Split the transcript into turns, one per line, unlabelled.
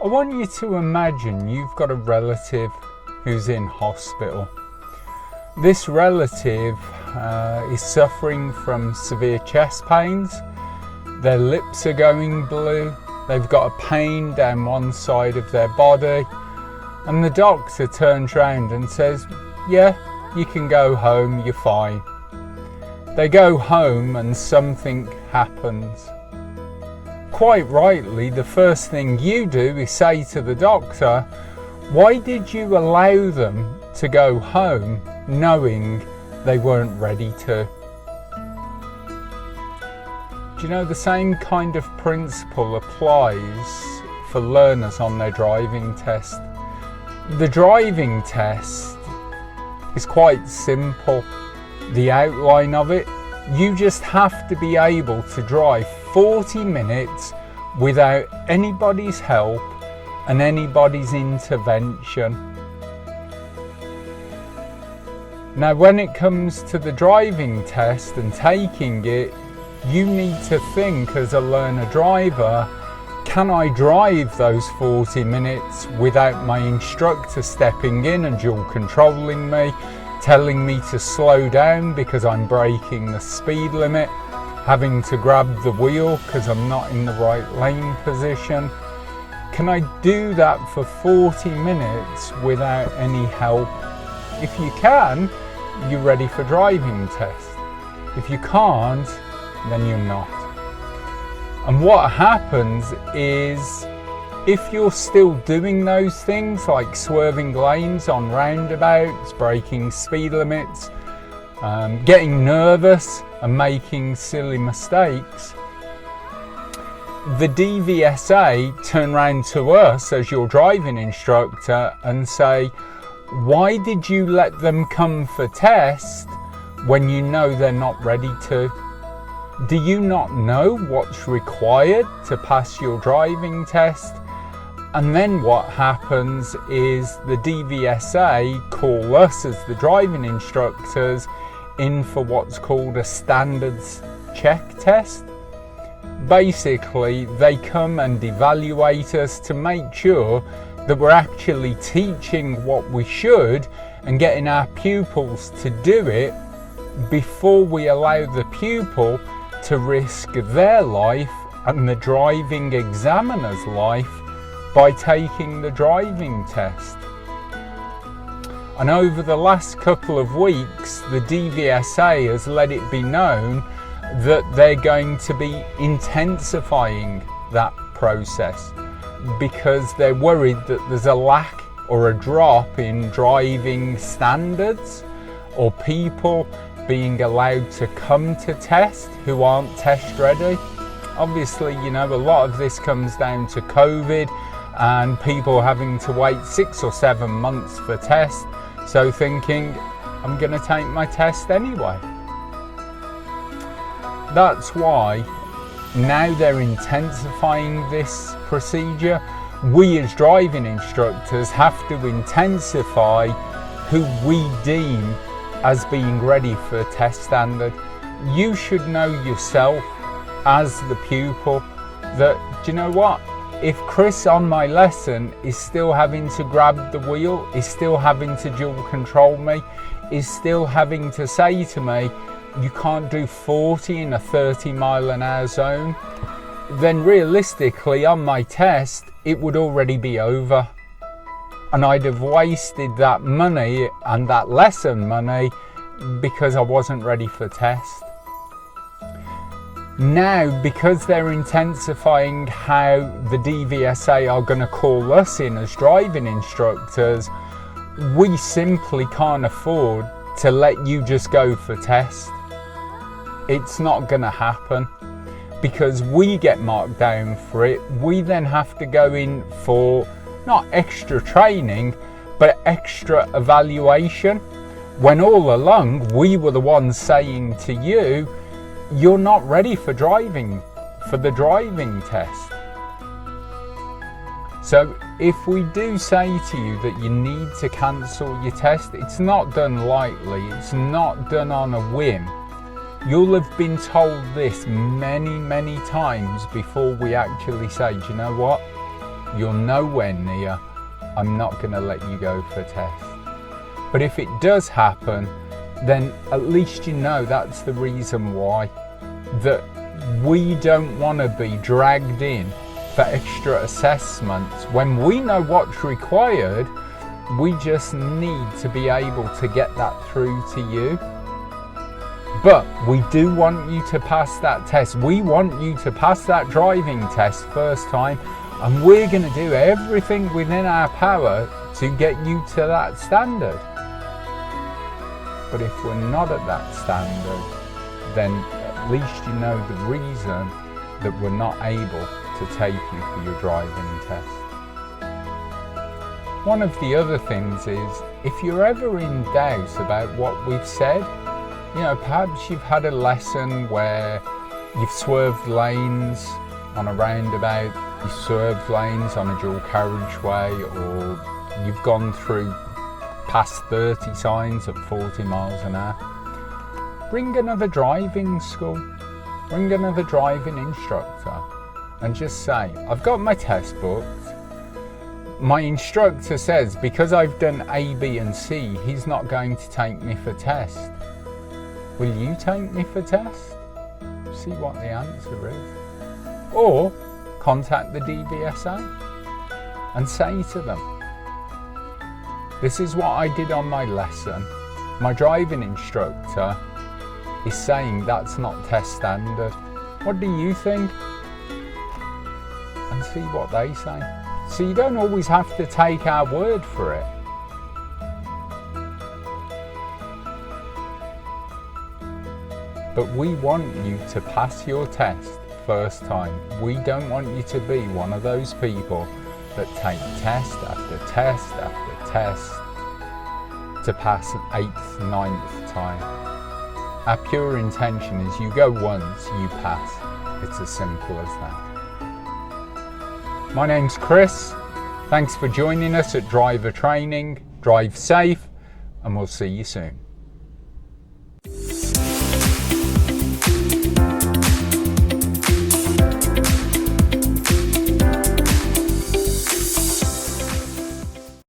I want you to imagine you've got a relative who's in hospital. This relative is suffering from severe chest pains. Their lips are going blue. They've got a pain down one side of their body. And the doctor turns around and says, yeah, you can go home, you're fine. They go home and something happens. Quite rightly, the first thing you do is say to the doctor, why did you allow them to go home knowing they weren't ready to? Do you know, the same kind of principle applies for learners on their driving test. The driving test is quite simple. The outline of it, you just have to be able to drive 40 minutes without anybody's help and anybody's intervention. Now, when it comes to the driving test and taking it, you need to think as a learner driver, can I drive those 40 minutes without my instructor stepping in and dual controlling me, telling me to slow down because I'm breaking the speed limit, having to grab the wheel because I'm not in the right lane position? Can I do that for 40 minutes without any help? If you can, you're ready for driving test. If you can't, then you're not. And what happens is, if you're still doing those things like swerving lanes on roundabouts, breaking speed limits, getting nervous and making silly mistakes, the DVSA turn around to us as your driving instructor and say, why did you let them come for test when you know they're not ready to? Do you not know what's required to pass your driving test? And then what happens is the DVSA call us as the driving instructors in for what's called a standards check test. Basically, they come and evaluate us to make sure that we're actually teaching what we should and getting our pupils to do it before we allow the pupil to risk their life and the driving examiner's life by taking the driving test. And over the last couple of weeks, the DVSA has let it be known that they're going to be intensifying that process because they're worried that there's a lack or a drop in driving standards or people being allowed to come to test who aren't test ready. Obviously, you know, a lot of this comes down to COVID and people having to wait 6 or 7 months for test, so thinking, I'm going to take my test anyway. That's why now they're intensifying this procedure. We as driving instructors have to intensify who we deem as being ready for test standard. You should know yourself as the pupil that, do you know what? If Chris on my lesson is still having to grab the wheel, is still having to dual control me, is still having to say to me, you can't do 40 in a 30-mile-an-hour zone, then realistically on my test, it would already be over. And I'd have wasted that money and that lesson money because I wasn't ready for test. Now, because they're intensifying how the DVSA are going to call us in as driving instructors, we simply can't afford to let you just go for test. It's not going to happen because we get marked down for it. We then have to go in for not extra training, but extra evaluation, when all along we were the ones saying to you, you're not ready for driving, for the driving test. So if we do say to you that you need to cancel your test, it's not done lightly, it's not done on a whim. You'll have been told this many, many times before we actually say, do you know what? you're nowhere near, I'm not going to let you go for a test. But if it does happen, then at least you know that's the reason why. That we don't want to be dragged in for extra assessments when we know what's required. We just need to be able to get that through to you. But we do want you to pass that test. We want you to pass that driving test first time, and we're going to do everything within our power to get you to that standard. But if we're not at that standard, then at least you know the reason that we're not able to take you for your driving test. One of the other things is, if you're ever in doubt about what we've said, perhaps you've had a lesson where you've swerved lanes on a roundabout, you've swerved lanes on a dual carriageway, or you've gone through past 30 signs at 40 miles an hour. Bring another driving school, bring another driving instructor, and just say, I've got my test booked. My instructor says because I've done A, B and C, he's not going to take me for test. Will you take me for test? See what the answer is. Or contact the DVSA and say to them, this is what I did on my lesson. My driving instructor is saying that's not test standard. What do you think? And see what they say. So you don't always have to take our word for it. But we want you to pass your test first time. We don't want you to be one of those people that take test after test after test to pass an 8th, 9th time. Our pure intention is you go once, you pass. It's as simple as that. My name's Chris. Thanks for joining us at Driver Training. Drive safe, and we'll see you soon.